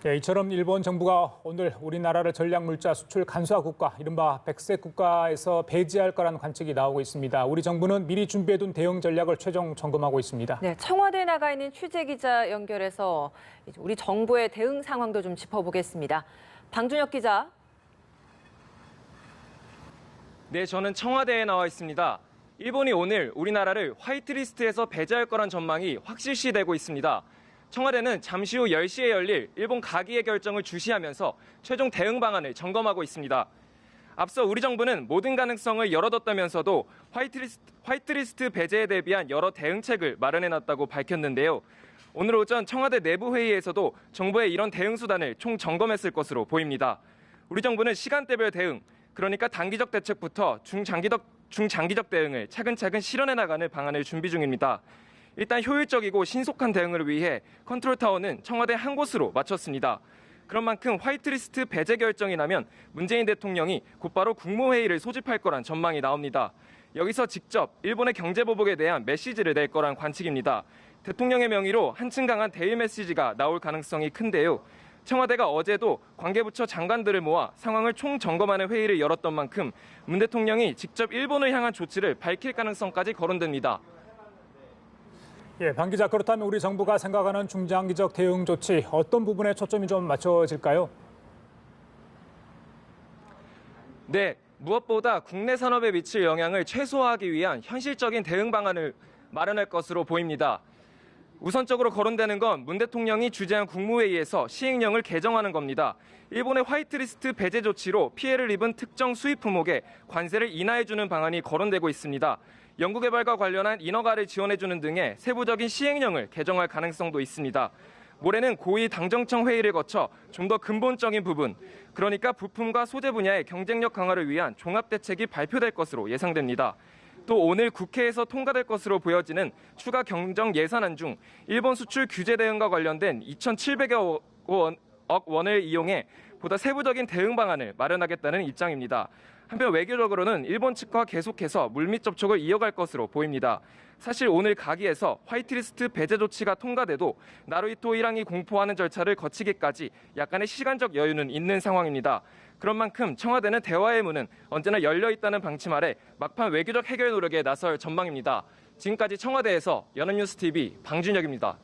네, 이처럼 일본 정부가 오늘 우리나라를 전략물자 수출 간소화 국가, 이른바 백색 국가에서 배제할 거라는 관측이 나오고 있습니다. 우리 정부는 미리 준비해둔 대응 전략을 최종 점검하고 있습니다. 네, 청와대에 나가 있는 취재 기자 연결해서 우리 정부의 대응 상황도 좀 짚어보겠습니다. 방준혁 기자. 네, 저는 청와대에 나와 있습니다. 일본이 오늘 우리나라를 화이트리스트에서 배제할 거란 전망이 확실시되고 있습니다. 청와대는 잠시 후 10시에 열릴 일본 가기의 결정을 주시하면서 최종 대응 방안을 점검하고 있습니다. 앞서 우리 정부는 모든 가능성을 열어뒀다면서도 화이트리스트 배제에 대비한 여러 대응책을 마련해놨다고 밝혔는데요. 오늘 오전 청와대 내부 회의에서도 정부의 이런 대응 수단을 총 점검했을 것으로 보입니다. 우리 정부는 시간대별 대응, 그러니까 단기적 대책부터 중장기적 대응을 차근차근 실현해 나가는 방안을 준비 중입니다. 일단 효율적이고 신속한 대응을 위해 컨트롤타워는 청와대 한 곳으로 맞췄습니다. 그런 만큼 화이트리스트 배제 결정이 나면 문재인 대통령이 곧바로 국무회의를 소집할 거란 전망이 나옵니다. 여기서 직접 일본의 경제보복에 대한 메시지를 낼 거란 관측입니다. 대통령의 명의로 한층 강한 대일 메시지가 나올 가능성이 큰데요. 청와대가 어제도 관계부처 장관들을 모아 상황을 총점검하는 회의를 열었던 만큼 문 대통령이 직접 일본을 향한 조치를 밝힐 가능성까지 거론됩니다. 예, 방 기자, 그렇다면 우리 정부가 생각하는 중장기적 대응 조치, 어떤 부분에 초점이 좀 맞춰질까요? 네, 무엇보다 국내 산업에 미칠 영향을 최소화하기 위한 현실적인 대응 방안을 마련할 것으로 보입니다. 우선적으로 거론되는 건 문 대통령이 주재한 국무회의에서 시행령을 개정하는 겁니다. 일본의 화이트리스트 배제 조치로 피해를 입은 특정 수입 품목에 관세를 인하해주는 방안이 거론되고 있습니다. 연구개발과 관련한 인허가를 지원해주는 등의 세부적인 시행령을 개정할 가능성도 있습니다. 모레는 고위 당정청 회의를 거쳐 좀 더 근본적인 부분, 그러니까 부품과 소재 분야의 경쟁력 강화를 위한 종합대책이 발표될 것으로 예상됩니다. 또 오늘 국회에서 통과될 것으로 보여지는 추가 경정 예산안 중 일본 수출 규제 대응과 관련된 2,700억 원을 이용해 보다 세부적인 대응 방안을 마련하겠다는 입장입니다. 한편 외교적으로는 일본 측과 계속해서 물밑 접촉을 이어갈 것으로 보입니다. 사실 오늘 가기에서 화이트리스트 배제 조치가 통과돼도 나루히토 1항이 공포하는 절차를 거치기까지 약간의 시간적 여유는 있는 상황입니다. 그런 만큼 청와대는 대화의 문은 언제나 열려 있다는 방침 아래 막판 외교적 해결 노력에 나설 전망입니다. 지금까지 청와대에서 연합뉴스TV 방준혁입니다.